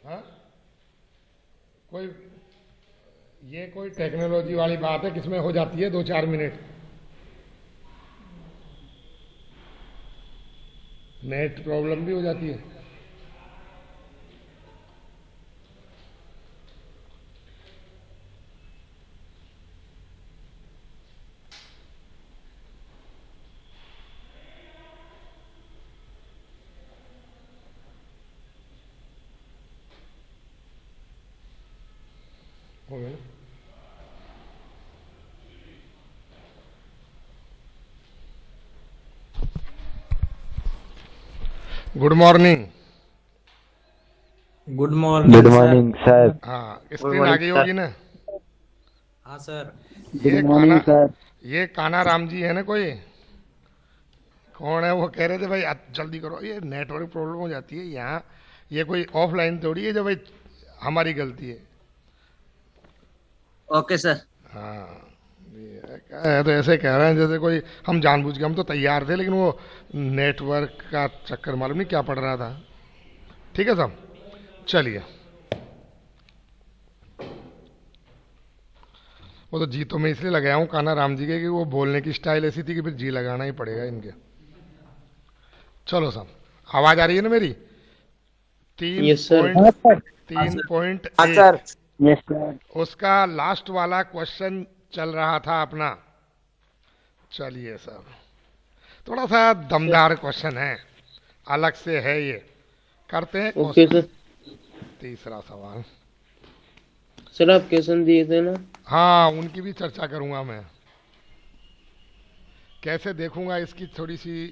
हाँ, कोई ये कोई टेक्नोलॉजी वाली बात है किसमें हो जाती है 2-4 मिनट। नेट प्रॉब्लम भी हो जाती है। हो गया ना? Good morning. Good good morning sir. Morning sir. हाँ, गुड स्क्रीन आ मॉर्निंग गई सर। होगी ना? हाँ सर। गुड ये काना मॉर्निंग सर। ये काना राम जी है ना कोई? कौन है वो? कह रहे थे भाई जल्दी करो, ये नेटवर्क प्रॉब्लम हो जाती है यहाँ। ये कोई ऑफलाइन थोड़ी है जो भाई हमारी गलती है। Okay sir. हाँ, ये है तो ऐसे कह रहे हैं जैसे कोई हम जानबूझ के, हम तो तैयार थे लेकिन वो नेटवर्क का चक्कर मालूम नहीं क्या पड़ रहा था। ठीक है साहब, चलिए। वो तो जी तो मैं इसलिए लगाया हूँ काना राम जी के कि वो बोलने की स्टाइल ऐसी थी कि फिर जी लगाना ही पड़ेगा इनके। चलो साहब, आवाज आ रही है ना मेरी? तीन यस सर। पॉइंट हाँ सर। हाँ तीन सर। पॉइंट हाँ सर। एक यस सर। उसका लास्ट वाला क्वेश्चन चल रहा था अपना। चलिए सर, थोड़ा सा दमदार क्वेश्चन है, अलग से है ये। करते हैं ओके क्वेश्चन। सर। तीसरा सवाल। सर आप क्वेश्चन दिए थे ना। हाँ, उनकी भी चर्चा करूंगा मैं। कैसे देखूंगा इसकी थोड़ी सी।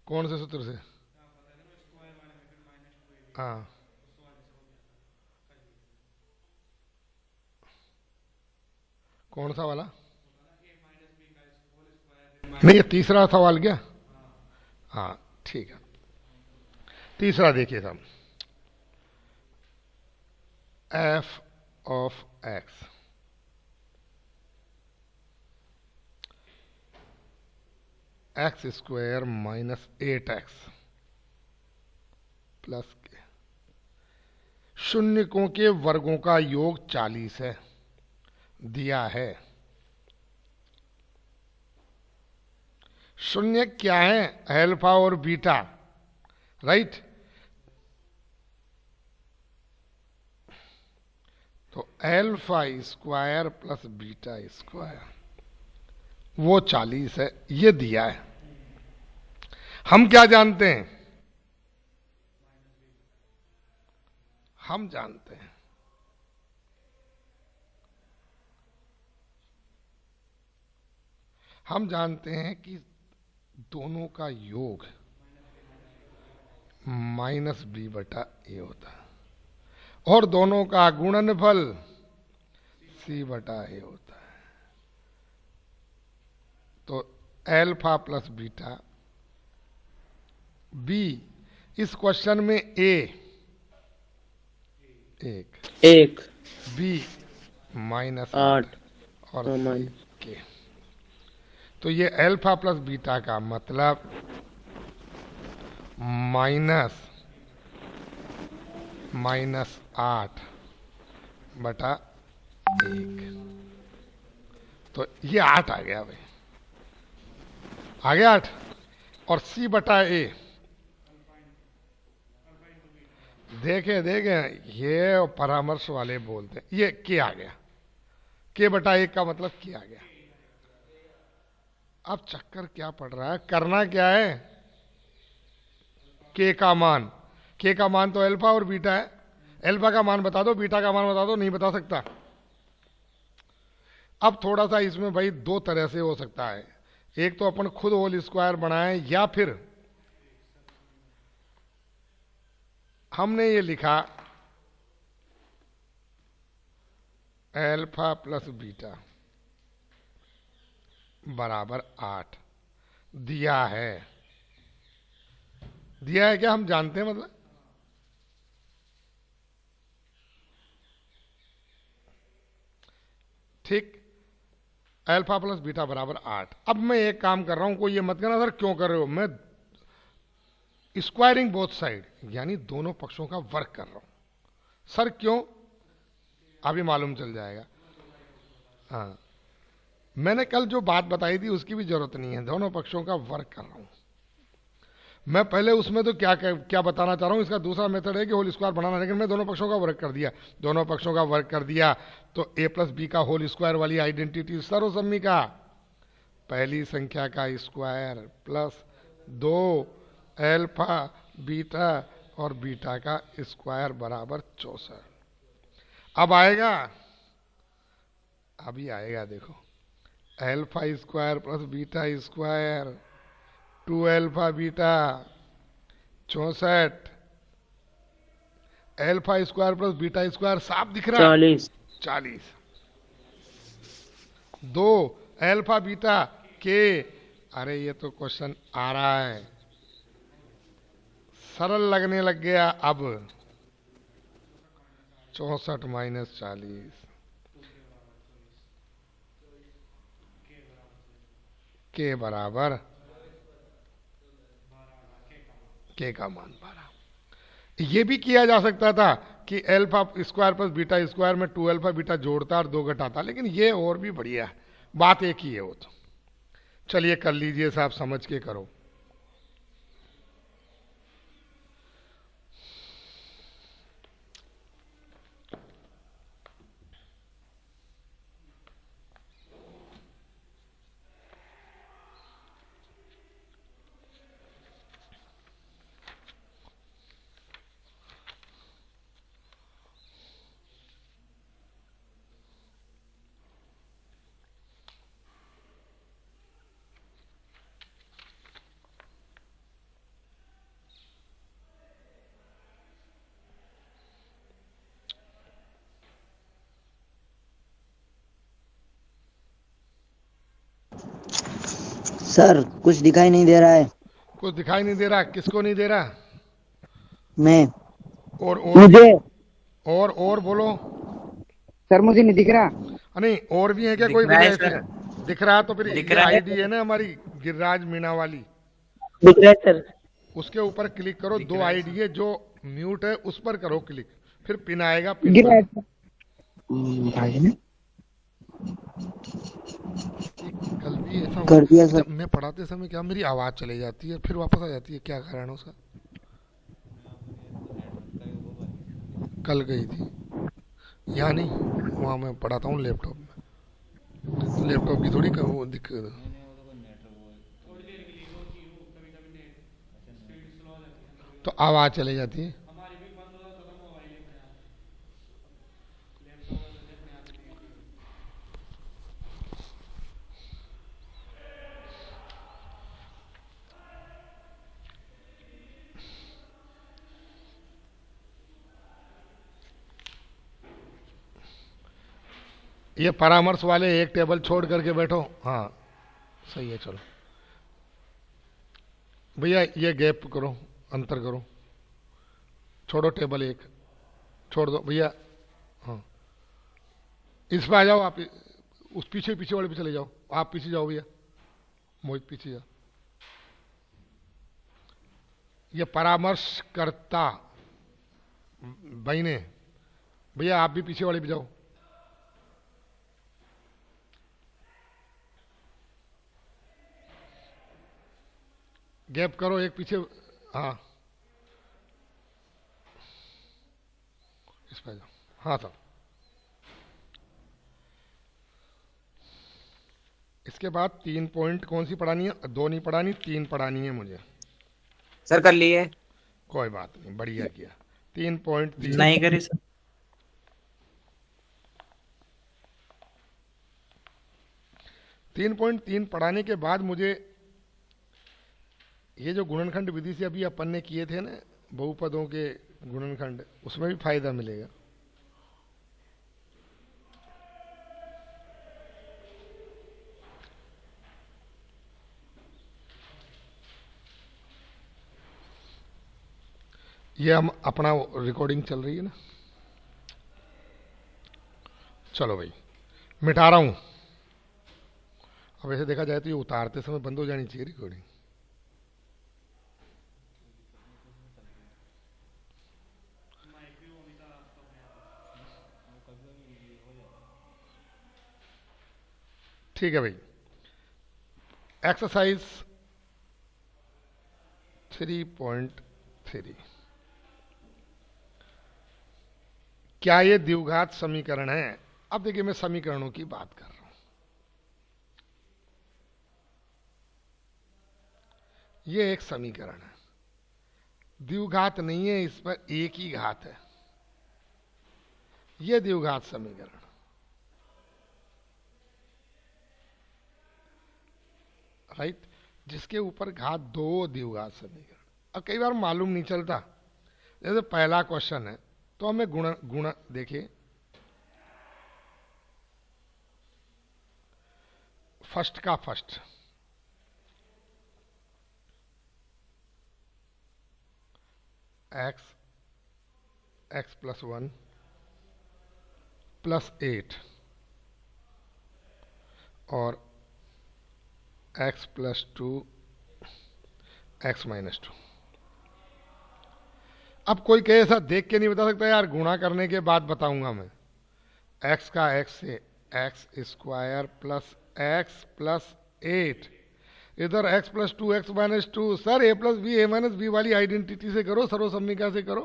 कौन से सूत्र से? हाँ, कौन सा वाला? नहीं, ये तीसरा सवाल क्या? हाँ, ठीक है। तीसरा देखिए साहब, F of x x square minus 8x plus के शून्यकों के वर्गों का योग 40 है, दिया है। शून्य क्या है? अल्फा और बीटा, राइट? तो alpha square plus beta square वो 40 है, ये दिया है। हम क्या जानते हैं? हम जानते हैं हम जानते हैं कि दोनों का योग माइनस बी बटा ए होता है और दोनों का गुणनफल सी बटा ए होता है। तो एल्फा प्लस बीटा, बी इस क्वेश्चन में ए एक, एक बी माइनस 8 आठ और सी मान। के। तो ये अल्फा प्लस बीटा का मतलब माइनस माइनस 8 बटा 1। तो ये 8 आ गया भाई, आ गया 8। और सी बटा ए, देखे देखे ये परामर्श वाले बोलते हैं, ये के आ गया। के बटा 1 का मतलब के आ गया। अब चक्कर क्या पड़ रहा है, करना क्या है? के का मान, के का मान तो अल्फा और बीटा है। अल्फा का मान बता दो, बीटा का मान बता दो। नहीं बता सकता। अब थोड़ा सा इसमें भाई दो तरह से हो सकता है। एक तो अपन खुद होल स्क्वायर बनाएं, या फिर हमने ये लिखा अल्फा प्लस बीटा बराबर 8 दिया है। दिया है क्या? हम जानते हैं मतलब। ठीक, अल्फा प्लस बीटा बराबर 8। अब मैं एक काम कर रहा हूं, कोई ये मत कहना सर क्यों कर रहे हो। मैं स्क्वायरिंग बोथ साइड, यानी दोनों पक्षों का वर्क कर रहा हूं। सर क्यों, अभी मालूम चल जाएगा। हाँ, मैंने कल जो बात बताई थी उसकी भी जरूरत नहीं है, दोनों पक्षों का वर्क कर रहा हूं मैं। पहले उसमें तो क्या क्या बताना चाह रहा हूं, इसका दूसरा मेथड है कि होल स्क्वायर बनाना, लेकिन मैं दोनों पक्षों का वर्क कर दिया। दोनों पक्षों का वर्क कर दिया तो ए प्लस बी का होल स्क्वायर वाली आइडेंटिटी सर्वसम्मी का पहली संख्या का स्क्वायर प्लस 2 अल्फा बीटा और बीटा का स्क्वायर बराबर 64। अब आएगा, अभी आएगा, देखो, alpha square plus beta square 2 alpha beta 64, alpha square plus beta square साफ दिख रहा है 40, 2 अल्फा बीटा के, अरे ये तो क्वेश्चन आ रहा है, सरल लगने लग गया अब। 64 माइनस 40 के बराबर के का मान 12। ये भी किया जा सकता था कि alpha square plus beta square में 2 अल्फा बीटा जोड़ता और 2 घटाता, लेकिन ये और भी बढ़िया है, बात एक ही है वो तो। चलिए कर लीजिए साहब, समझ के करो। सर कुछ दिखाई नहीं दे रहा है। कुछ दिखाई नहीं दे रहा, किसको नहीं दे रहा? मैं। और मुझे। और बोलो। सर मुझे नहीं दिख रहा। नहीं, और भी है क्या कोई वजह से? दिख रहा है तो फिर ये आईडी है ना हमारी गिरिराज मीणा वाली, दिख रहा है सर। उसके ऊपर क्लिक करो, 2 आईडी है, जो म्यूट है उस पर करो क्लिक, फिर पिन आएगा, पिन पर। कल भी ऐसा कर दिया सर। जब मैं पढ़ाते समय क्या मेरी आवाज चली जाती है फिर वापस आ जाती है, क्या कारण है उसका? कल गई थी, यहाँ नहीं, वहाँ मैं पढ़ाता हूँ लैपटॉप में, लैपटॉप की थोड़ी वो दिक्कत है। तो आवाज चली जाती है। ये परामर्श वाले एक टेबल छोड़ करके बैठो। हाँ सही है, चलो भैया ये गैप करो, अंतर करो, छोड़ो टेबल एक, छोड़ दो भैया। हाँ इस पे आ जाओ आप, उस पीछे पीछे वाले पे चले जाओ, आप पीछे जाओ भैया, मोहित पीछे जाओ। ये परामर्शकर्ता बहने, भैया आप भी पीछे वाले पे जाओ। गैप करो एक पीछे। हाँ इस पे जाओ। हाँ साहब, इसके बाद 3 पॉइंट कौन सी पढ़ानी है? 2 नहीं पढ़ानी, 3 पढ़ानी है मुझे। सर कर लिए? कोई बात नहीं, बढ़िया किया। 3.3 नहीं करी सर। 3.3 पढ़ाने के बाद मुझे ये जो गुणनखंड विधि से अभी अपन ने किए थे ना, बहुपदों के गुणनखंड, उसमें भी फायदा मिलेगा। ये हम अपना रिकॉर्डिंग चल रही है ना, चलो भाई मिटा रहा हूं। अब ऐसे देखा जाए तो ये उतारते समय बंद हो जानी चाहिए रिकॉर्डिंग। ठीक है भाई। एक्सरसाइज 3.3, क्या ये द्विघात समीकरण है? अब देखिए, मैं समीकरणों की बात कर रहा हूं। ये एक समीकरण है, द्विघात नहीं है, इस पर एक ही घात है। ये द्विघात समीकरण, राइट, जिसके ऊपर घात दो द्विघात समीकरण। अब कई बार मालूम नहीं चलता, जैसे पहला क्वेश्चन है तो हमें गुण गुण देखिए, फर्स्ट का first, x x plus 1 plus 8 और एक्स प्लस 2 एक्स माइनस 2। अब कोई कहे ऐसा देख के नहीं बता सकता यार, गुणा करने के बाद बताऊंगा मैं। एक्स का एक्स से एक्स स्क्वायर प्लस 8, इधर x plus 2 x minus 2। Sir a plus b a minus b वाली आइडेंटिटी से करो, सर्वसम्मिका से करो।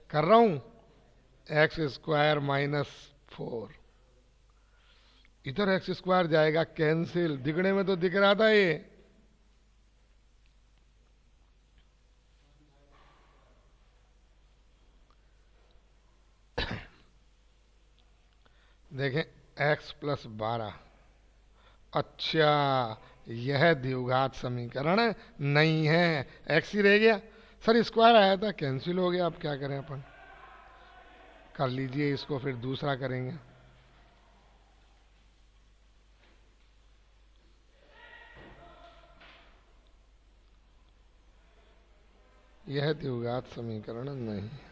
कर रहा हूं, एक्स स्क्वायर माइनस 4, इधर एक्स स्क्वायर जाएगा कैंसिल, दिखने में तो दिख रहा था ये। देखें, x प्लस 12, अच्छा यह द्विघात समीकरण नहीं है, x ही रह गया। सर स्क्वायर आया था, कैंसिल हो गया, अब क्या करें अपन? कर लीजिए इसको, फिर दूसरा करेंगे। यह द्विघात समीकरण नहीं है।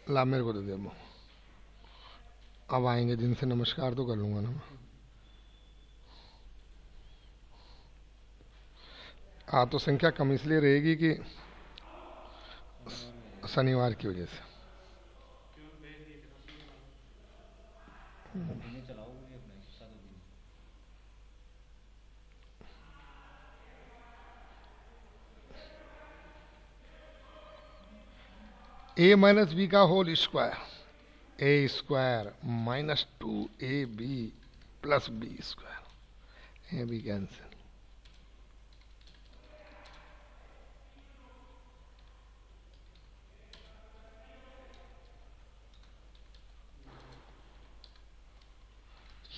ला मेरे को दे दे, अब आएंगे जिनसे नमस्कार तो कर लूंगा ना मैं। तो संख्या कम इसलिए रहेगी कि शनिवार की वजह से। ए माइनस बी का whole square, a square minus 2ab plus b square, a b cancel.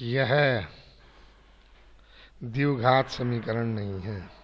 यह द्विघात समीकरण नहीं है।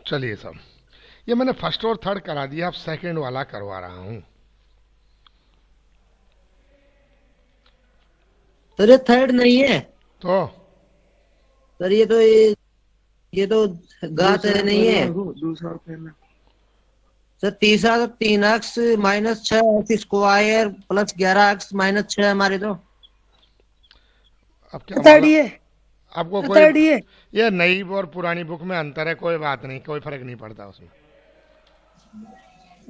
चलिए साहब, ये मैंने फर्स्ट और थर्ड करा दिया, अब सेकंड वाला करवा रहा हूं। सर ये थर्ड नहीं है तो सर, ये तो घात है नहीं है दूसरा पहला। सर। तीसरा तो 3x minus 6 x² plus 11x minus 6 हमारे तो। अब क्या थर्ड मतलब, ये आपको कोई, थर्ड ये ये नई और पुरानी बुक में अंतर है, कोई बात नहीं, कोई फर्क नहीं पड़ता उसमें।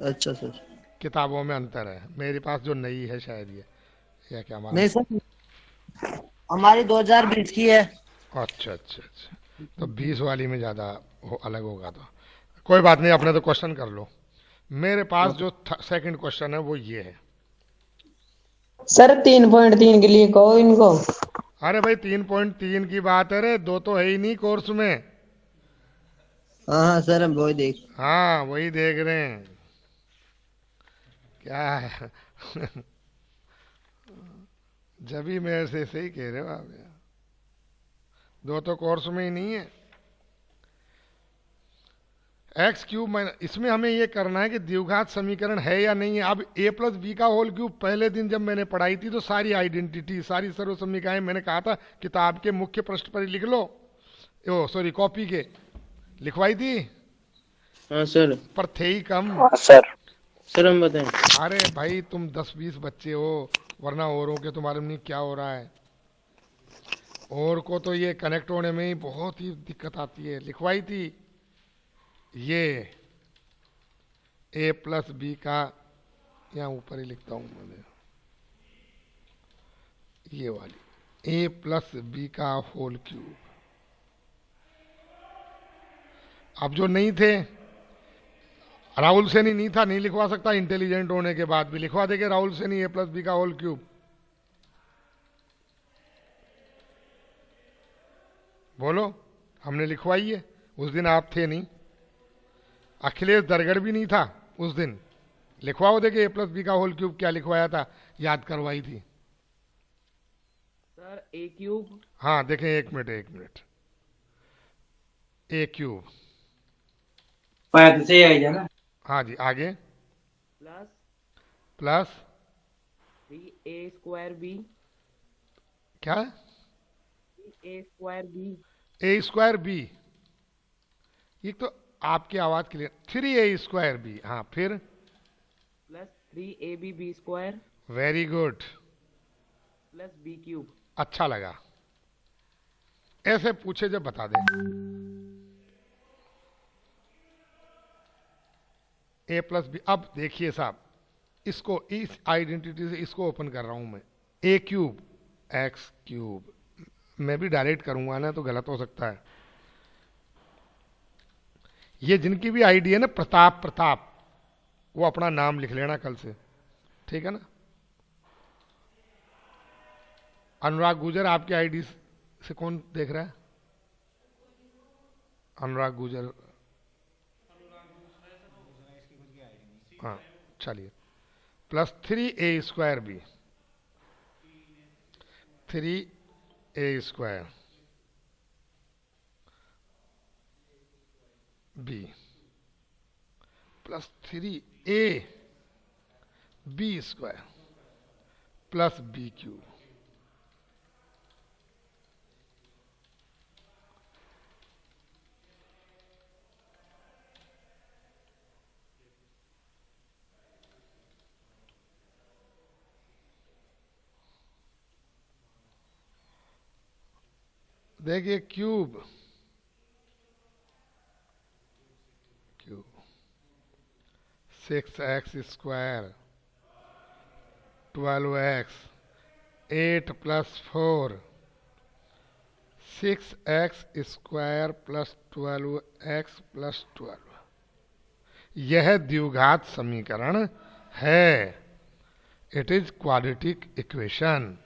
अच्छा सर। किताबों में अंतर है, मेरे पास जो नई है शायद ये, या क्या मालूम। नहीं सर, हमारी 2020 की है। अच्छा अच्छा अच्छा, तो 20 वाली में ज़्यादा अलग होगा तो कोई बात नहीं, अपने तो क्वेश्चन कर लो। मेरे पास जो सेकंड क्वेश्चन है वो ये है। सर 3.3 के लिए कहो इनको। अरे भाई 3.3 की बात है रे, दो तो है ही नहीं कोर्स में। हाँ हाँ सर, हम वही देख। हाँ वही देख रहे हैं, क्या है। जब ही मेरे से सही कह रहे हो आप यार, दो तो कोर्स में ही नहीं है। एक्स क्यूब माइनस, इसमें हमें ये करना है कि द्विघात समीकरण है या नहीं है। अब ए प्लस बी का होल क्यूब, पहले दिन जब मैंने पढ़ाई थी तो सारी आइडेंटिटी, सारी सर्वसमीकाएं मैंने कहा था किताब के मुख्य पृष्ठ पर ही लिख लो, ओ सॉरी कॉपी के लिखवाई थी, हाँ सर। पर थे ही कम। सर हम बताएं। अरे भाई तुम 10-20 बच्चे हो, वरना औरों के तो मालूम नहीं क्या हो रहा है, और को तो ये कनेक्ट होने में ही बहुत ही दिक्कत आती है। लिखवाई थी ये ए प्लस बी का, यहाँ ऊपर ही लिखता हूँ मैं, ये वाली ए प्लस बी का होल क्यूब। अब जो नहीं थे, राहुल से नहीं था, नहीं लिखवा सकता, इंटेलिजेंट होने के बाद भी लिखवा देंगे राहुल से नहीं ए प्लस बी का होल क्यूब। बोलो, हमने लिखवाई है, उस दिन आप थे नहीं, अखिलेश दरगढ़ भी नहीं था उस दिन। लिखवाओ देखे ए प्लस बी का होल क्यूब क्या लिखवाया था, याद करवाई थी। सर ए क्यूब। हाँ देखें, एक मिनट, ए क्यूब, पैद से आई जाना। हाँ जी आगे, प्लस प्लस 3a² b। क्या, a² b। ए स्क्वायर बी, ये तो आपकी आवाज क्लियर, 3a² बी, हाँ फिर plus 3ab b²। Very good, plus b cube. अच्छा लगा, ऐसे पूछे जब बता दे। ए प्लस बी, अब देखिए साहब, इसको इस आइडेंटिटी से इसको ओपन कर रहा हूं मैं, ए क्यूब एक्स क्यूब, मैं भी डायरेक्ट करूंगा ना तो गलत हो सकता है। ये जिनकी भी आईडी है ना प्रताप, वो अपना नाम लिख लेना कल से, ठीक है ना। अनुराग गुजर आपकी आईडी से कौन देख रहा है, अनुराग गुजर, हाँ चलिए, plus 3a² b, 3a² b plus 3ab² plus b cube. देखिए cube 6x² 12x 8 plus 4 6x² plus 12x plus 12, यह द्विघात समीकरण है। It is quadratic equation.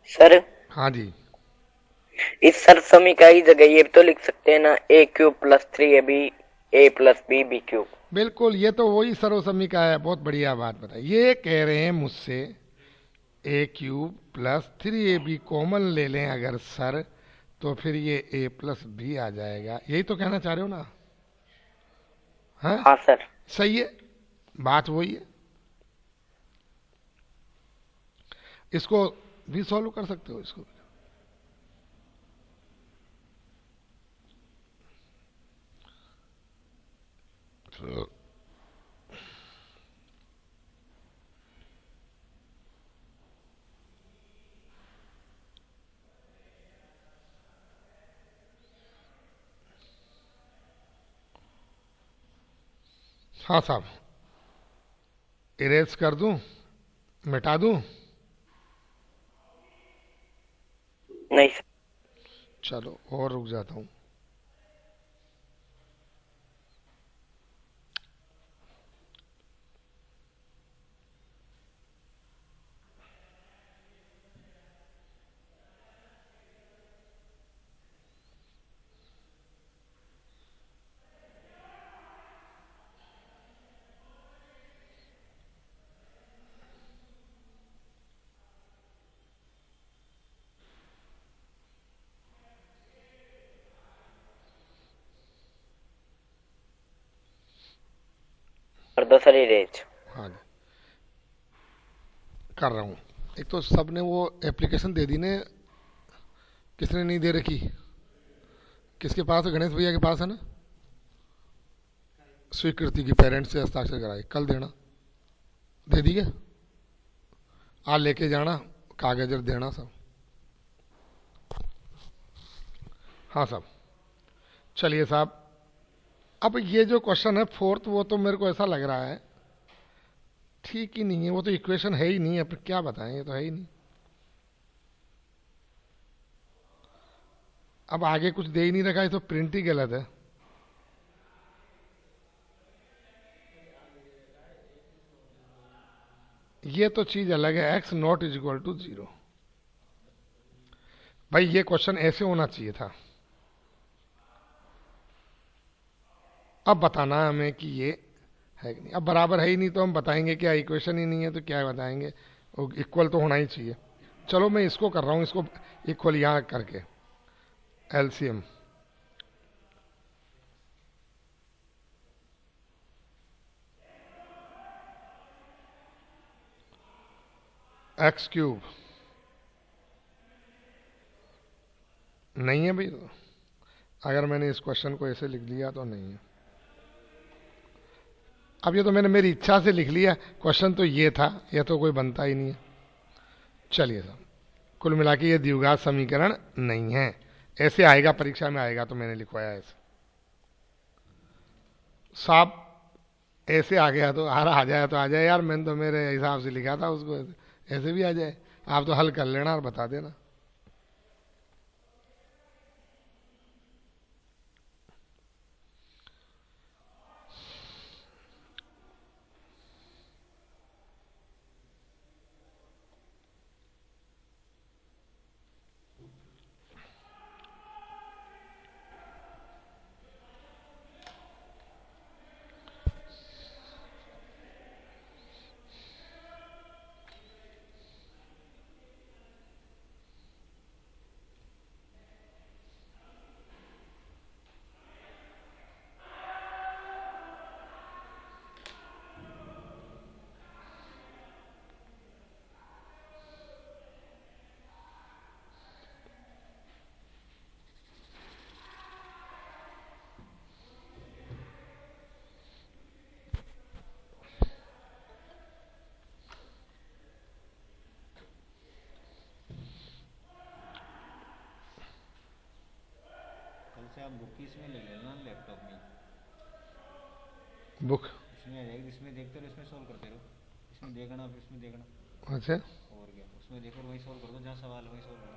Sir हाँ जी, इस सर समीकरण की जगह ये तो लिख सकते हैं ना, ए क्यूब प्लस 3ab ए प्लस बी बी क्यूब। बिल्कुल, ये तो वही सर्वसमीका है। बहुत बढ़िया बात बताई। ये कह रहे हैं मुझसे ए क्यूब प्लस 3ab कॉमन ले लें अगर सर, तो फिर ये ए प्लस बी आ जाएगा। यही तो कहना चाह रहे हो ना? हाँ, हाँ सर। सही है, बात वही है। इसको भी सॉल्व कर सकते हो इसको। तो हाँ साहब, इरेज कर दूं, मिटा दूं? नहीं सर। चलो और रुक जाता हूं। कर दो सर इरेज। हाँ जी, कर रहा हूं। एक तो सबने वो एप्लीकेशन दे दी ने, किसने नहीं दे रखी? किसके पास है? गणेश भैया के पास है ना? स्वीकृति की, पेरेंट्स से हस्ताक्षर कराए, कल देना। दे दी क्या? आज लेके जाना कागज और देना सब। हाँ साहब, चलिए साहब, अब ये जो क्वेश्चन है फोर्थ, वो तो मेरे को ऐसा लग रहा है ठीक ही नहीं है। वो तो इक्वेशन है ही नहीं, अब क्या बताएं, ये तो है ही नहीं। अब आगे कुछ दे ही नहीं रखा है, तो प्रिंट ही गलत है। ये तो चीज अलग है, x not is equal to 0। भाई ये क्वेश्चन ऐसे होना चाहिए था। अब बताना है हमें कि ये है कि नहीं। अब बराबर है ही नहीं तो हम बताएंगे क्या? इक्वेशन ही नहीं है तो क्या बताएंगे? इक्वल तो होना ही चाहिए। चलो मैं इसको कर रहा हूं, इसको इक्वल यहां करके एलसीएम। एक्स क्यूब नहीं है भाई, तो अगर मैंने इस क्वेश्चन को ऐसे लिख लिया तो नहीं है। अब ये तो मैंने मेरी इच्छा से लिख लिया, क्वेश्चन तो ये था, ये तो कोई बनता ही नहीं है। चलिए साहब, कुल मिला के ये द्विघात समीकरण नहीं है। ऐसे आएगा, परीक्षा में आएगा, तो मैंने लिखवाया ऐसे। साहब ऐसे आ गया तो आ जाए तो आ जाए यार, मैंने तो मेरे हिसाब से लिखा था उसको, ऐसे भी आ जाए। आप तो हल कर लेना और बता देना। से आप बुक इसमें ले लेना लैपटॉप में। बुक इसमें आ जाएगी, इसमें देखते रहो, इसमें सॉल्व करते रहो, इसमें देखना फिर इसमें देखना। अच्छा, और क्या, उसमें देखो वही सॉल्व कर दो, जहाँ सवाल है वही सॉल्व कर दो।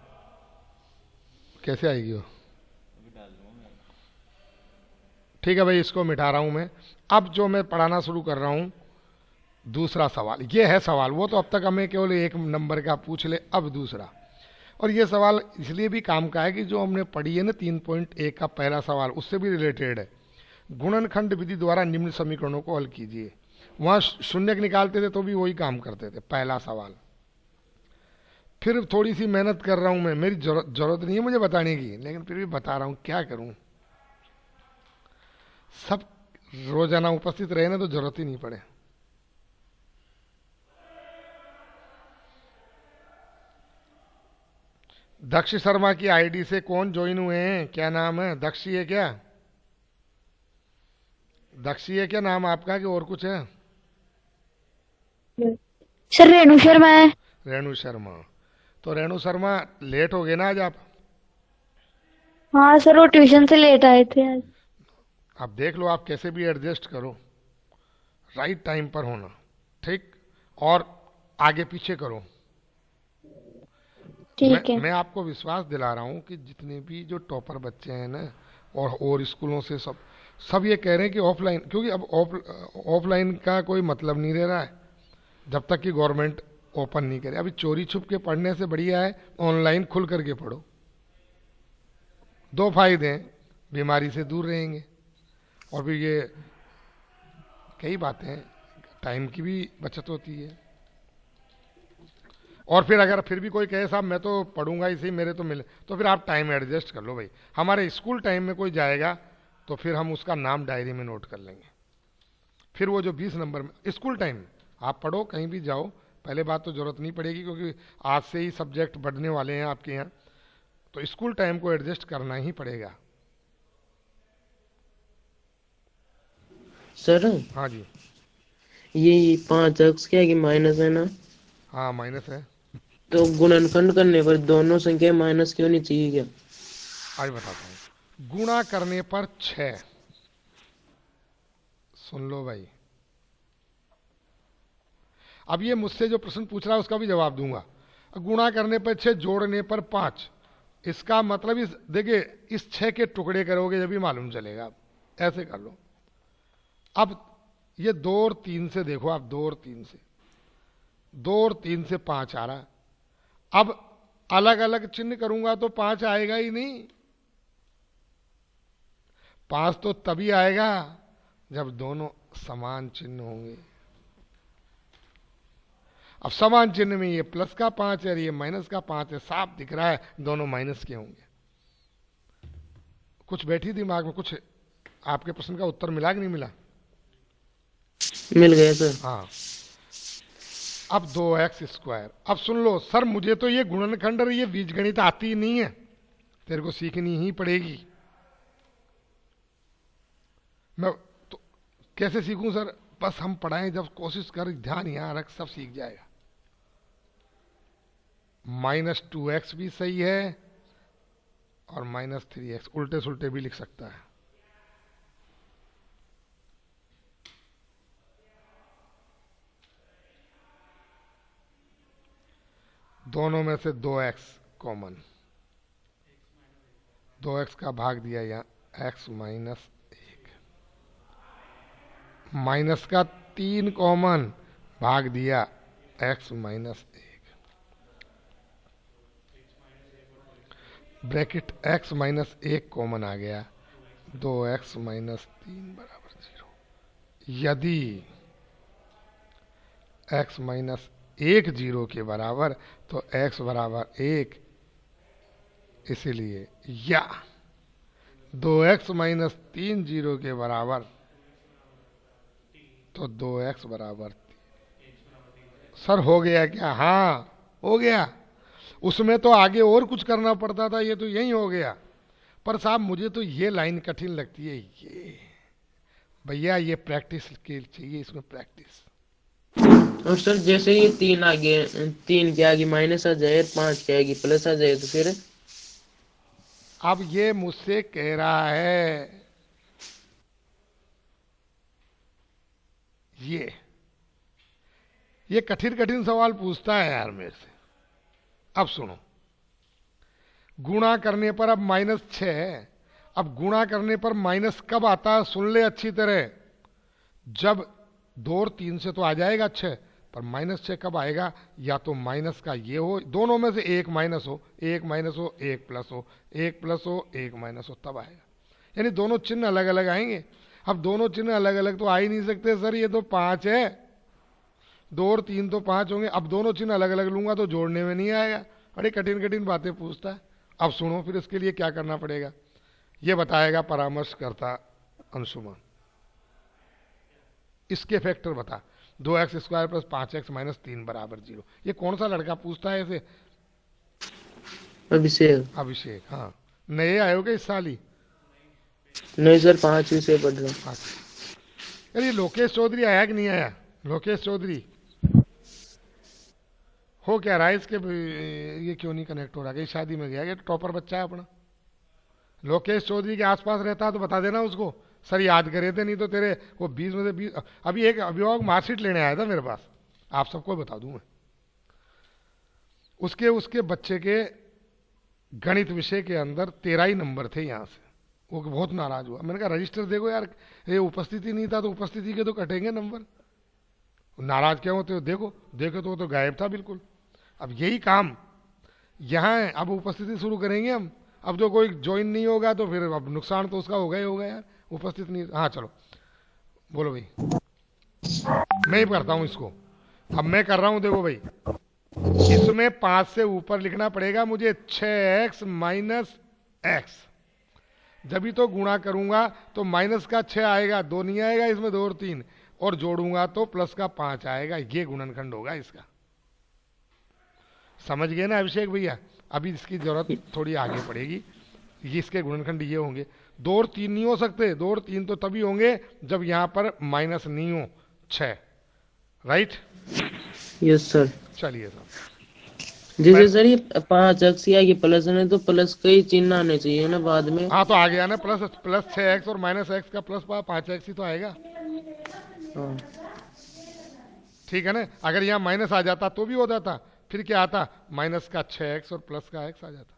कैसे आएगी वो? अभी डाल दूँगा मैं। ठीक है भाई, इसको मिटा रहा हूं मैं। अब जो मैं पढ़ाना शुरू कर रहा हूं, दूसरा सवाल ये है। सवाल वो तो अब तक हमें केवल एक नंबर का पूछ ले। अब दूसरा, और ये सवाल इसलिए भी काम का है कि जो हमने पढ़ी है ना 3.1 का पहला सवाल, उससे भी रिलेटेड है। गुणनखंड विधि द्वारा निम्न समीकरणों को हल कीजिए। वहाँ शून्य निकालते थे तो भी वही काम करते थे, पहला सवाल। फिर थोड़ी सी मेहनत कर रहा हूँ मैं, मेरी जरूरत नहीं है मुझे बताने की, लेकिन फिर भी बता रहा हूँ, क्या करूँ। सब रोजाना उपस्थित रहे ना तो जरूरत ही नहीं पड़े। दक्ष शर्मा की आईडी से कौन ज्वाइन हुए हैं, क्या नाम है? दक्षी है क्या? दक्षी है क्या नाम आपका, कि और कुछ है? सर रेणु शर्मा है। रेणु शर्मा। तो रेणु शर्मा लेट हो गए ना आज आप? हाँ सर, वो ट्यूशन से लेट आए थे आज। आप देख लो, आप कैसे भी एडजस्ट करो, राइट टाइम पर होना, ठीक? और आगे पीछे करो। ठीक है। मैं आपको विश्वास दिला रहा हूं कि जितने भी जो टॉपर बच्चे हैं ना, और स्कूलों से सब ये कह रहे हैं कि ऑफलाइन, क्योंकि अब ऑफलाइन का कोई मतलब नहीं रह रहा है जब तक कि गवर्नमेंट ओपन नहीं करे। अभी चोरी छुप के पढ़ने से बढ़िया है ऑनलाइन खुल करके पढ़ो। दो फायदे हैं, बीमारी से दूर रहेंगे, और भी ये कई बातें हैं, टाइम की भी बचत होती है। और फिर अगर फिर भी कोई कहे साहब मैं तो पढ़ूंगा इसी, मेरे तो मिले, तो फिर आप टाइम एडजस्ट कर लो भाई। हमारे स्कूल टाइम में कोई जाएगा तो फिर हम उसका नाम डायरी में नोट कर लेंगे। फिर वो जो 20 नंबर में स्कूल टाइम आप पढ़ो, कहीं भी जाओ, पहले बात तो जरूरत नहीं पड़ेगी क्योंकि आज से ही सब्जेक्ट बढ़ने वाले हैं आपके यहाँ, तो स्कूल टाइम को एडजस्ट करना ही पड़ेगा। सर हाँ जी। ये 5 अक्स क्या है कि माइनस है ना? हाँ माइनस है। तो गुणनखंड करने पर दोनों संख्या माइनस क्यों नहीं चाहिए क्या? आज बताता हूँ। गुणा करने पर 6, सुन लो भाई, अब ये मुझसे जो प्रश्न पूछ रहा है उसका भी जवाब दूंगा। गुणा करने पर 6, जोड़ने पर 5, इसका मतलब इस देखिए इस 6 के टुकड़े करोगे जब भी मालूम चलेगा। ऐसे कर लो। अब ये 2 और 3 से देखो आप, 2 और 3 से, 2 और 3 से 5 आ रहा। अब अलग अलग चिन्ह करूंगा तो 5 आएगा ही नहीं। 5 तो तभी आएगा जब दोनों समान चिन्ह होंगे। अब समान चिन्ह में ये प्लस का 5 है और ये माइनस का 5 है, साफ दिख रहा है दोनों माइनस के होंगे। कुछ बैठी दिमाग में, कुछ आपके प्रश्न का उत्तर मिला कि नहीं मिला? मिल गया सर। हाँ। अब 2x²। अब सुन लो सर, मुझे तो ये गुणनखंड और ये बीजगणित आती ही नहीं है, तेरे को सीखनी ही पड़ेगी। मैं तो कैसे सीखूं सर? बस हम पढ़ाएं जब, कोशिश कर, ध्यान यहां रख, सब सीख जाएगा। -2x भी सही है और -3x, उल्टे सुल्टे भी लिख सकता है। दोनों में से 2x कॉमन, 2x का भाग दिया यहाँ x -1, माइनस का 3 कॉमन, भाग दिया x -1, ब्रैकेट x -1 कॉमन आ गया, 2x - 3 बराबर 0। यदि x -1 0 के बराबर तो x बराबर 1, इसीलिए या 2x - 3 0 के बराबर तो 2x बराबर 3। सर हो गया क्या? हाँ हो गया। उसमें तो आगे और कुछ करना पड़ता था, ये तो यही हो गया। पर साहब मुझे तो ये लाइन कठिन लगती है, ये भैया ये प्रैक्टिस के चाहिए, इसमें प्रैक्टिस। और सर जैसे ये 3 आ गए, 3 के आगे माइनस आ जाए, 5 के आगे प्लस आ जाए, तो फिर अब ये मुझसे कह रहा है ये कठिन कठिन सवाल पूछता है यार मेरे से। अब सुनो, गुणा करने पर अब -6 है। अब गुणा करने पर माइनस कब आता है? सुन ले अच्छी तरह, जब 2 और 3 से तो आ जाएगा 6, पर -6 कब आएगा? या तो माइनस का ये हो, दोनों में से एक माइनस हो, एक माइनस हो, एक प्लस हो, एक प्लस हो, एक माइनस हो, तब आएगा। यानी दोनों चिन्ह अलग अलग आएंगे। अब दोनों चिन्ह अलग अलग तो आ ही नहीं सकते सर, ये तो 5 है, 2 और 3 तो 5 होंगे। अब दोनों चिन्ह अलग अलग लूंगा तो जोड़ने में नहीं आएगा। बड़ी कठिन कठिन बातें पूछता है। अब सुनो फिर इसके लिए क्या करना पड़ेगा, ये बताएगा परामर्शकर्ता अंशुमान। इसके फैक्टर बता, 2x² + 5x - 3 = 0। ये कौन सा लड़का पूछता है इसे? अभिषेक। अभिषेक, हाँ। नए आए हो क्या इस साल ही? नहीं सर, 5वीं से पढ़ रहा हूँ। यार ये लोकेश चौधरी आया कि नहीं आया? लोकेश चौधरी हो क्या रहा है इसके? ये क्यों नहीं कनेक्ट हो रहा? कहीं शादी में गया? ये टॉपर बच्चा है अपना। लोकेश चौधरी के आसपास रहता है तो बता देना उसको, सर याद करे थे, नहीं तो तेरे वो 20 में से 20। अभी एक अभिभावक मार्कशीट लेने आया था मेरे पास, आप सबको बता दूं मैं। उसके बच्चे के गणित विषय के अंदर 13 ही नंबर थे यहाँ से। वो बहुत नाराज हुआ। मैंने कहा रजिस्टर देखो यार, ये उपस्थिति नहीं था तो उपस्थिति के तो कटेंगे नंबर। नाराज क्या होते हो? देखो देखो तो वो तो गायब था बिल्कुल। अब यही काम यहाँ है। अब उपस्थिति शुरू करेंगे हम। अब जो कोई ज्वाइन नहीं होगा तो फिर अब नुकसान तो उसका होगा ही होगा यार, उपस्थित नहीं। हाँ चलो बोलो भाई। मैं ही करता हूँ इसको। अब मैं कर रहा हूँ, देखो भाई, इसमें 5 से ऊपर लिखना पड़ेगा मुझे 6x - x। जब ही तो गुणा करूंगा तो माइनस का 6 आएगा, 2 नहीं आएगा इसमें, 2 और 3, और जोड़ूंगा तो प्लस का 5 आएगा। ये गुणनखंड होगा इसका। समझ गए ना अभिषेक भैया? अभी इसकी जरूरत थोड़ी आगे पड़ेगी। ये इसके गुणनखंड ये होंगे। 2 और 3 नहीं हो सकते। 2 और 3 तो तभी होंगे जब यहां पर माइनस नहीं हो, 6। राइट? Yes sir. चलिए सर, जैसे सर ये 5x या ये प्लस है तो प्लस का ही चिन्ह आने चाहिए ना बाद में। हाँ तो आ गया ना, प्लस 6x और -x का प्लस 5x ही तो आएगा। हाँ। ठीक है ना? अगर यहाँ माइनस आ जाता तो भी हो जाता, फिर क्या आता? माइनस का 6x और प्लस का x आ जाता।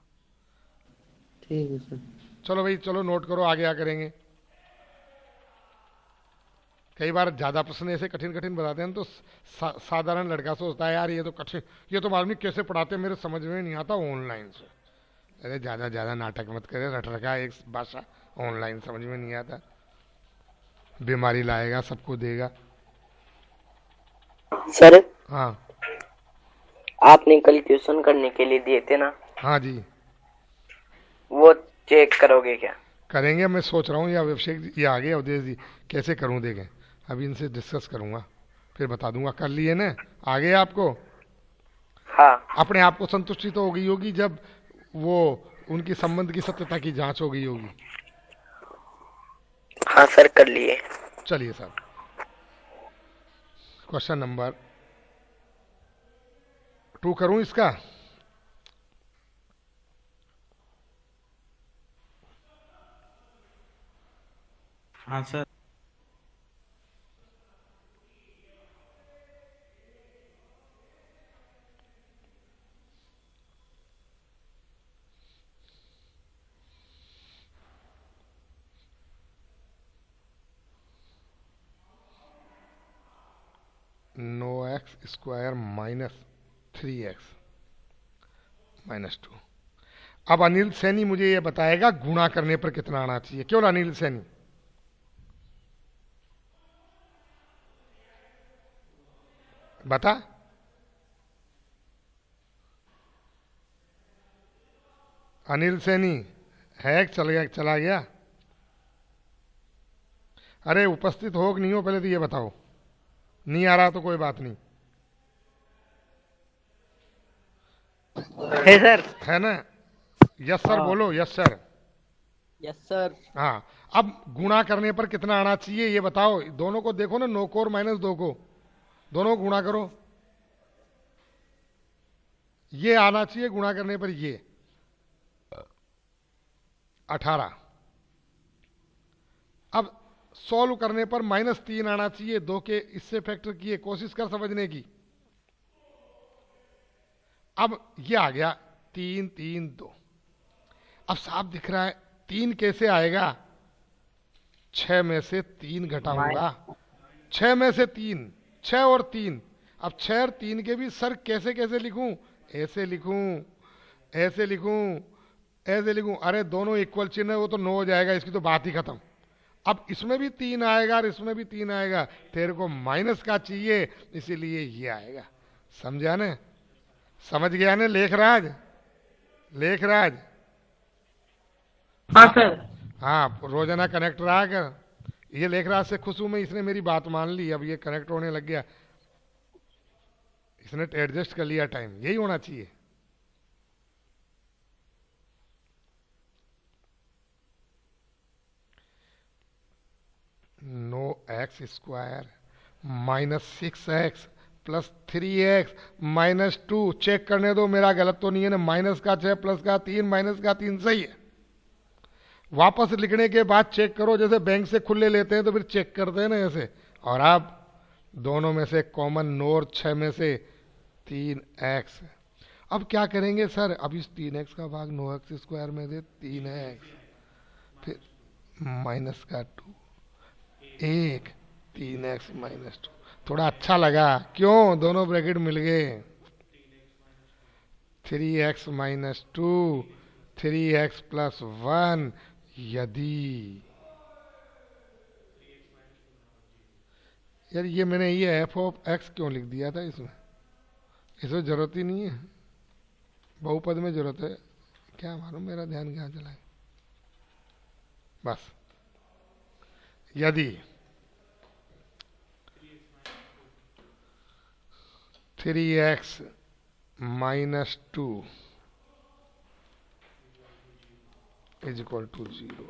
ठीक है सर। चलो भाई, चलो नोट करो, आगे क्या करेंगे। कई बार ज्यादा प्रश्न ऐसे कठिन कठिन बताते हैं तो साधारण लड़का सोचता है यार ये तो कठिन, ये तो मालूम नहीं कैसे पढ़ाते, मेरे समझ में नहीं आता ऑनलाइन से। अरे ज्यादा ज्यादा नाटक मत करे, रट रखा एक भाषा, ऑनलाइन समझ में नहीं आता, बीमारी लाएगा, सबको देगा। सर हाँ आपने कल ट्यूशन करने के लिए दिए थे ना? हाँ जी। वो चेक करोगे क्या? करेंगे, मैं सोच रहा हूँ। या अभिषेक जी, ये आगे अवधेश जी, कैसे करूँ देखें, अभी इनसे डिस्कस करूँगा फिर बता दूंगा। कर लिए ना आगे आपको? हाँ। अपने आप को संतुष्टि तो हो गई होगी जब वो उनकी संबंध की सत्यता की जांच हो गई होगी। हाँ सर कर लिए। चलिए सर, क्वेश्चन नंबर 2 करूं इसका? हाँ सर। (9x² - 3x - 2). अब अनिल सैनी मुझे ये बताएगा गुणा करने पर कितना आना चाहिए। क्यों अनिल सैनी? बता। अनिल सैनी है कि चला गया? अरे उपस्थित हो कि नहीं हो पहले तो ये बताओ। नहीं आ रहा तो कोई बात नहीं है सर। है ना? यस सर बोलो। Yes sir. Yes sir. हाँ, अब गुणा करने पर कितना आना चाहिए ये बताओ। दोनों को देखो ना, 9 को और -2 को, दोनों को गुणा करो। ये आना चाहिए गुणा करने पर, ये 18। अब सॉल्व करने पर -3 आना चाहिए। 2 के इससे फैक्टर किए, कोशिश कर समझने की। अब ये आ गया 3 3 2। अब साफ दिख रहा है 3 कैसे आएगा? 6 में से 3 घटाऊंगा। 6 में से 3, 6 और 3। अब 6 और 3 के भी सर कैसे कैसे लिखूं, ऐसे लिखूं, ऐसे लिखूं, ऐसे लिखूं, अरे दोनों इक्वल चिन्ह है, वो तो 9 हो जाएगा, इसकी तो बात ही खत्म। अब इसमें भी 3 आएगा और इसमें भी 3 आएगा, तेरे को माइनस का चाहिए, इसीलिए ये आएगा। समझा ने, समझ गया ने लेखराज, लेखराज? हाँ सर। हाँ, रोजाना कनेक्ट रहा कर। ये लेखराज से खुश हूं मैं, इसने मेरी बात मान ली, अब ये कनेक्ट होने लग गया, इसने एडजस्ट कर लिया टाइम, यही होना चाहिए। No x square minus 6x plus 3x minus 2, check करने दो मेरा गलत तो नहीं है ना, माइनस का 6 प्लस का 3 माइनस का 3 सही है। वापस लिखने के बाद चेक करो, जैसे बैंक से खुले लेते हैं तो फिर चेक करते हैं ना ऐसे। और अब दोनों में से कॉमन नोर 6 में से 3x। अब क्या करेंगे सर, अब इस 3x का भाग 9x स्क्वायर में दे 3x, फिर माइनस का 2 1 3x माइनस 2, थोड़ा अच्छा लगा क्यों, दोनों ब्रैकेट मिल गए। 3x माइनस 2 3x प्लस 1 यदि, यार ये मैंने ये एफ ऑफ एक्स क्यों लिख दिया था इसमें, इसमें जरूरत ही नहीं है, बहुपद में जरूरत है, क्या मालूम मेरा ध्यान कहाँ चला है। बस यदि 3x minus 2 is equal to 0,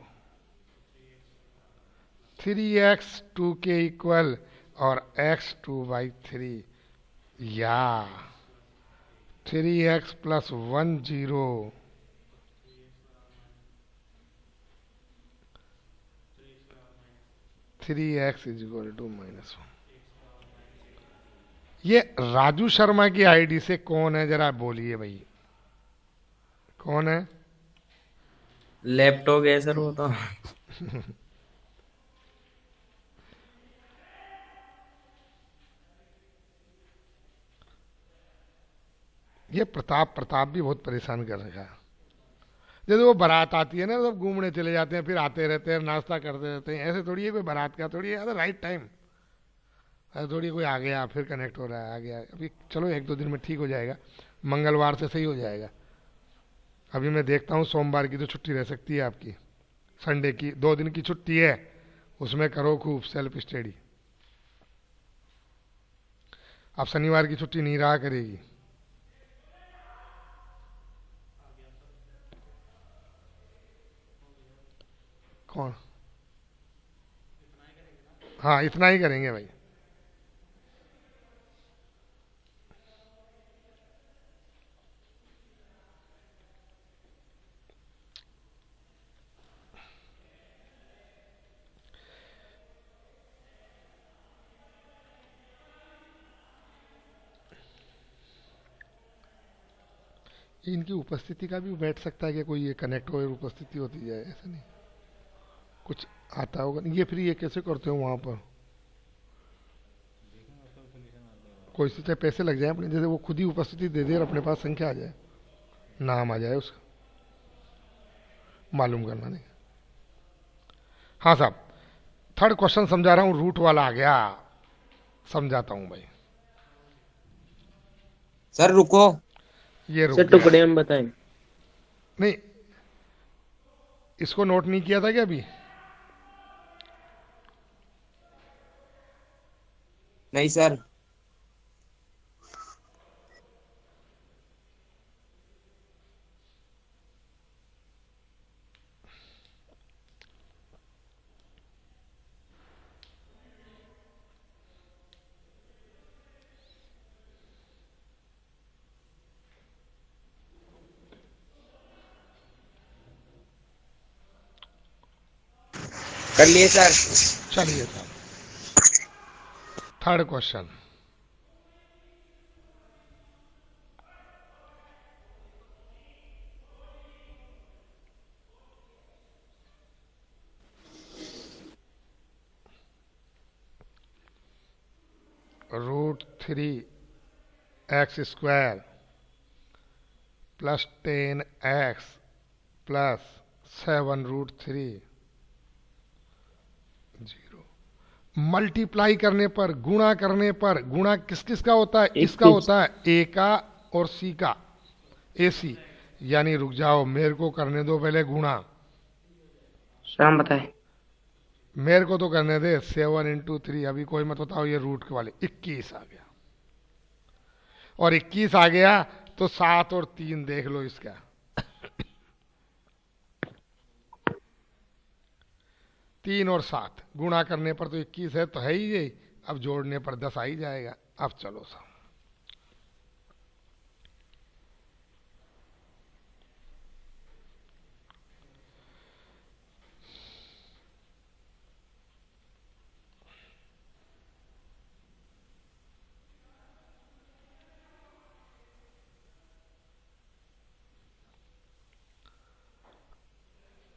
3x 2 के इक्वल और x 2/3, या 3x plus 1 0, three x is equal to -1। ये राजू शर्मा की आईडी से कौन है, जरा बोलिए भाई, कौन है? लैपटॉप है सर वो तो। ये प्रताप भी बहुत परेशान कर रखा है। जैसे वो बारात आती है ना, सब घूमने चले जाते हैं, फिर आते रहते हैं, नाश्ता करते रहते हैं, ऐसे थोड़ी है कोई बारात का, थोड़ी है राइट टाइम, ऐसे थोड़ी कोई आ गया फिर कनेक्ट हो रहा है, आ गया, अभी चलो 1-2 दिन में ठीक हो जाएगा, मंगलवार से सही हो जाएगा। अभी मैं देखता हूँ सोमवार की तो छुट्टी रह सकती है आपकी, संडे की 2 दिन की छुट्टी है, उसमें करो खूब सेल्फ स्टडी। अब शनिवार की छुट्टी नहीं रहा करेगी। कौन? हाँ इतना ही करेंगे भाई। इनकी उपस्थिति का भी बैठ सकता है कि कोई ये कनेक्ट हो और उपस्थिति होती जाए, ऐसा नहीं कुछ आता होगा। ये फिर ये कैसे करते हो वहां पर, कोई से चाहे पैसे लग जाए अपने, जैसे वो खुद ही उपस्थिति दे दे और अपने पास संख्या आ जाए, नाम आ जाए उसका, मालूम करना नहीं। हाँ साहब, 3rd क्वेश्चन समझा रहा हूं, रूट वाला आ गया, समझाता हूं भाई। सर रुको, ये रुक सर गया। टुकड़े हम बताएं। नहीं, इसको नोट नहीं किया था क्या अभी? नहीं सर। कर लिए सर। चलिए साहब, 3rd question, √3 x square plus 10x plus 7√3 0। Multiply करने पर, गुणा करने पर, गुणा किस किस का होता है? इसका होता है ए का और सी का, AC। यानी रुक जाओ, मेरे को करने दो पहले गुणा। शाम बताए। मेरे को तो करने दे। 7 × 3, अभी कोई मत बताओ ये रूट के वाले। 21 आ गया, और 21 आ गया तो 7 और 3 देख लो इसका। 3 और 7 गुणा करने पर तो 21 है, तो है ही ये। अब जोड़ने पर 10 आ ही जाएगा। अब चलो साहब,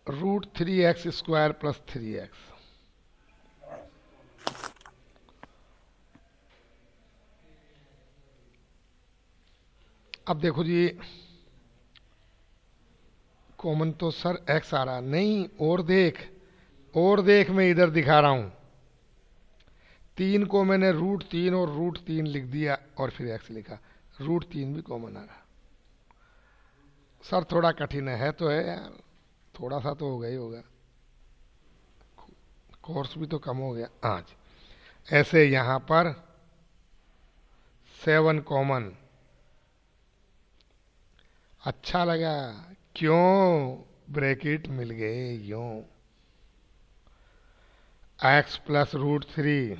√3x² प्लस 3x। अब देखो जी, कॉमन तो सर x आ रहा नहीं, और देख, और देख, मैं इधर दिखा रहा हूं। 3 को मैंने √3 और √3 लिख दिया और फिर x लिखा। √3 भी कॉमन आ रहा। सर थोड़ा कठिन है तो है यार, थोड़ा सा तो होगा ही होगा, कोर्स भी तो कम हो गया आज। ऐसे यहां पर 7 कॉमन। अच्छा लगा क्यों? ब्रैकेट मिल गए यूं। x प्लस √3,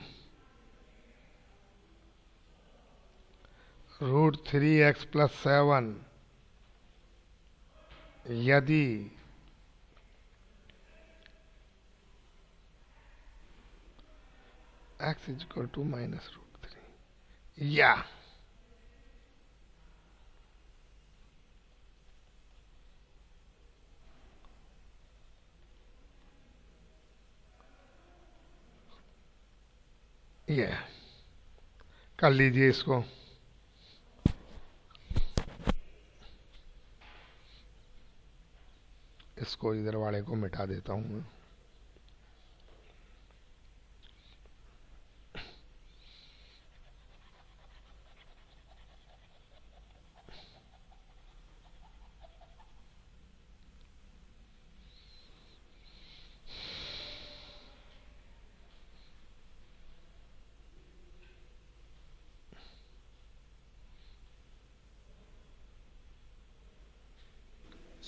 √3x प्लस 7 यदि x इक्वल टू -√3, या ये कर लीजिए इसको। इसको इधर वाले को मिटा देता हूं मैं।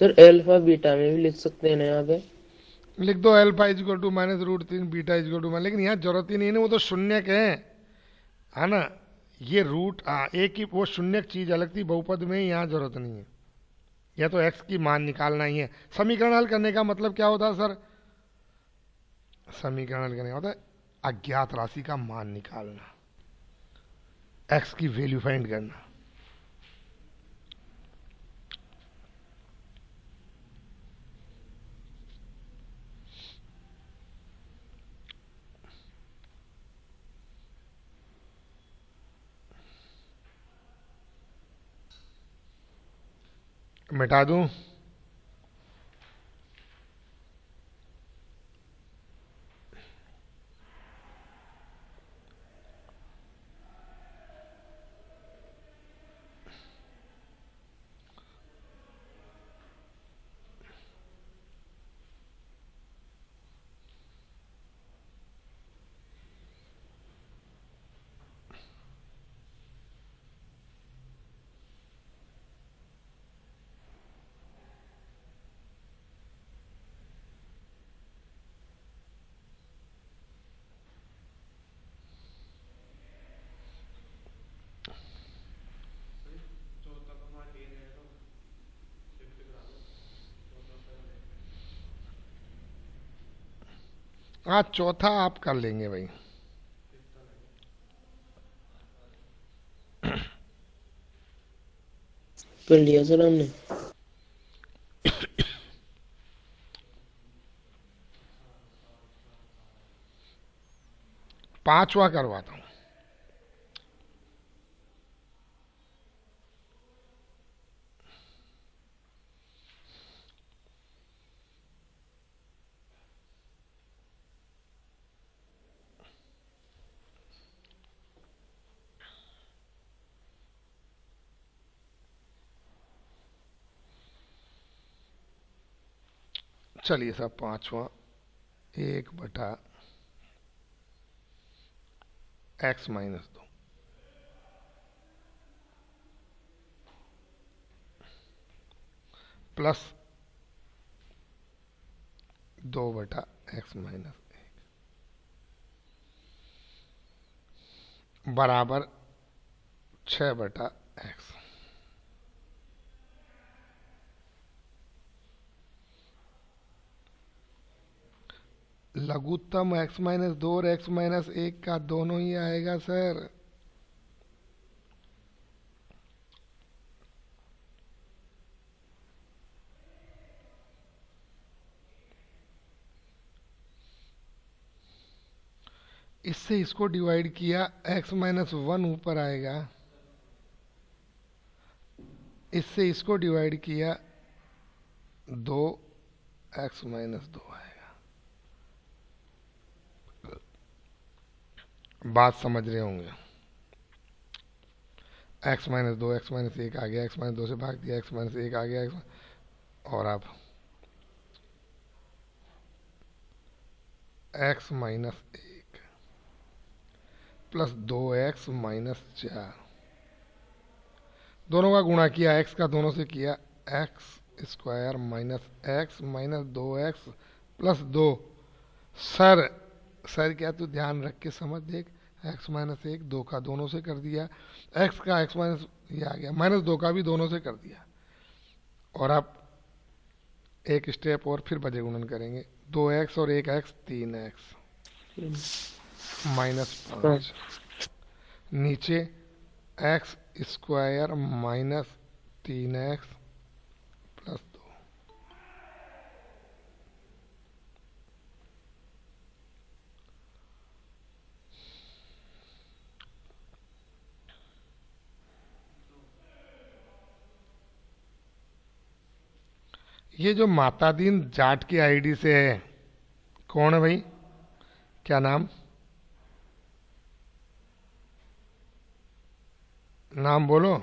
सर अल्फा बीटा में भी लिख सकते हैं ना यहाँ पे? लिख दो alpha equal to -√3, beta equal to, लेकिन यहाँ जरूरत ही नहीं है ना, वो तो शून्य के हैं, है ना। ये रूट एक ही वो शून्य चीज अलग थी बहुपद में, यहाँ जरूरत नहीं है। यह तो x की मान निकालना ही है। समीकरण हल करने का मतलब क्या होता है सर? समीकरण हल करने का होता है अज्ञात राशि का मान निकालना, x की वैल्यू फाइंड करना। मिटा दूं? हाँ, चौथा आप कर लेंगे भाई। कर लिया सर हमने। पांचवा करवाता हूं। चलिए साहब, पांचवा 1/x-2 प्लस 2/x-1 बराबर 6/x। लघुत्तम x-2 और x-1 का दोनों ही आएगा सर। इससे इसको डिवाइड किया, x-1 ऊपर आएगा। इससे इसको डिवाइड किया, 2x-2 आएगा। बात समझ रहे होंगे। x-2 x-1 आ गया, x-2 से भाग दिया, x-1 आ गया, और अब x-1 प्लस 2x-4, दोनों का गुणा किया, x का दोनों से किया, x² minus x minus 2x plus 2। Sir क्या तू ध्यान रख के समझ देख, x-1 2 का दोनों से कर दिया, x का x माइनस ये आ गया, -2 का भी दोनों से कर दिया। और अब एक स्टेप और फिर बजे गुणन करेंगे, 2x और 1x 3x -5, नीचे x² माइनस 3x प्लस 2। ये जो मातादीन जाट की आईडी से है, कौन है भाई, क्या नाम, नाम बोलो।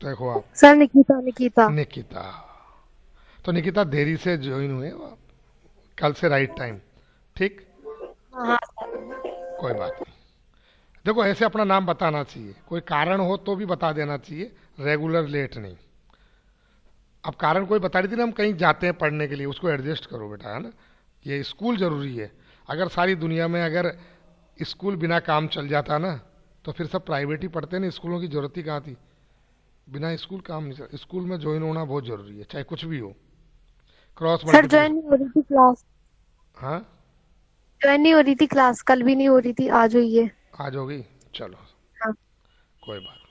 देखो आप, सर निकिता। निकिता, तो निकिता देरी से ज्वाइन हुए आप, कल से राइट टाइम, ठीक, हाँ कोई बात नहीं। देखो ऐसे अपना नाम बताना चाहिए, कोई कारण हो तो भी बता देना चाहिए, रेगुलर लेट नहीं। अब कारण कोई बता रही थी ना, हम कहीं जाते हैं पढ़ने के लिए, उसको एडजस्ट करो बेटा, है ना। ये स्कूल जरूरी है। अगर सारी दुनिया में अगर स्कूल बिना काम चल जाता ना, तो फिर सब प्राइवेट ही पढ़ते ना, स्कूलों की जरूरत ही कहाँ थी। बिना स्कूल काम नहीं चल, स्कूल में ज्वाइन होना बहुत जरूरी है, चाहे कुछ भी हो। क्रॉस सर ज्वाइन नहीं हो रही थी क्लास, हाँ ज्वाइन नहीं हो रही थी क्लास, कल भी नहीं हो रही थी, आज हुई है। आज होगी, चलो हाँ। कोई बात नहीं।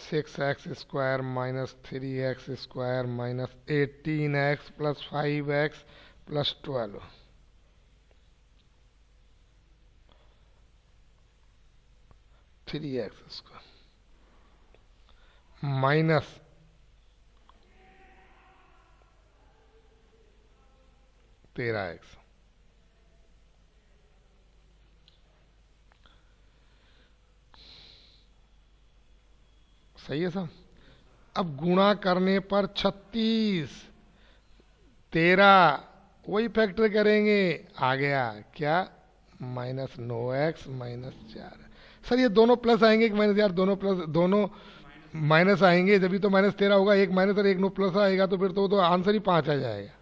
6x² minus 3x² minus 18x plus 5x plus 12, minus 13x, सही है सब। अब गुणा करने पर 36, 13 वही फैक्टर करेंगे, आ गया क्या, -9x -4। सर ये दोनों प्लस आएंगे कि माइनस, यार दोनों प्लस, दोनों माइनस आएंगे, जब भी तो -13 होगा, एक माइनस और एक नो प्लस आएगा, तो फिर तो आंसर ही 5 आ जाएगा।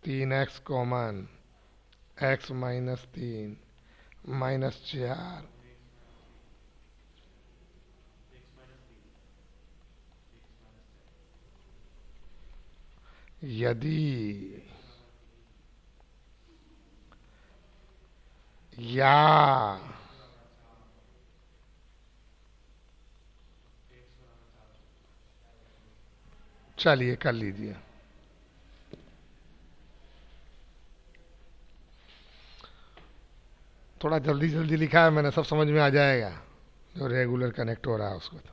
3x कॉमन, x -3 -4, यदि या चलिए कर लीजिए। थोड़ा जल्दी जल्दी लिखा है मैंने, सब समझ में आ जाएगा जो रेगुलर कनेक्ट हो रहा है उसको। तो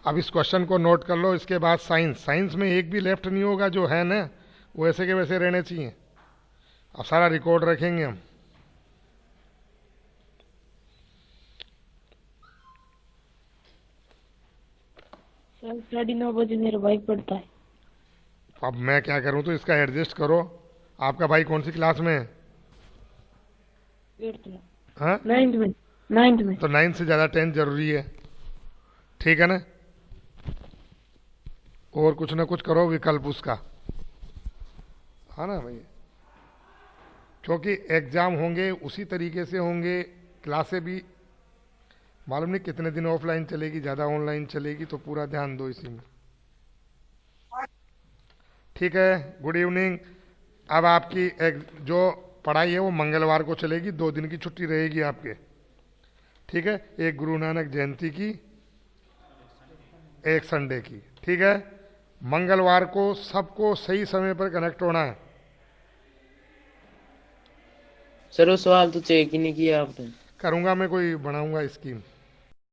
अब इस क्वेश्चन को नोट कर लो। इसके बाद साइंस, साइंस में एक भी लेफ्ट नहीं होगा, जो है ना वो वैसे के वैसे रहने चाहिए। अब सारा रिकॉर्ड रखेंगे हम। सर 9:30 मेरा भाई पढ़ता है। अब मैं क्या करूं, तो इसका एडजस्ट करो। आपका भाई कौन सी क्लास में है? 8th में, हाँ, 9th में। तो 9 से ज़्यादा 10 जरूरी है, ठीक है ना। और कुछ ना कुछ करो विकल्प उसका, हाँ ना भाई, क्योंकि एग्जाम होंगे उसी तरीके से होंगे। क्लासें भी मालूम नहीं कितने दिन ऑफलाइन चलेगी, ज़्यादा ऑनलाइन चलेगी, तो पूरा ध्यान दो इसी में, ठीक है। Good evening. अब आपकी एक जो पढ़ाई है वो मंगलवार को चलेगी, 2 दिन की छुट्टी रहेगी आपके, ठीक है। एक गुरु नानक जयंती की, एक संडे की, ठीक है। मंगलवार को सबको सही समय पर कनेक्ट होना है। सर वो सवाल तो चेक ही नहीं किया आपने। करूंगा मैं, कोई बनाऊंगा स्कीम।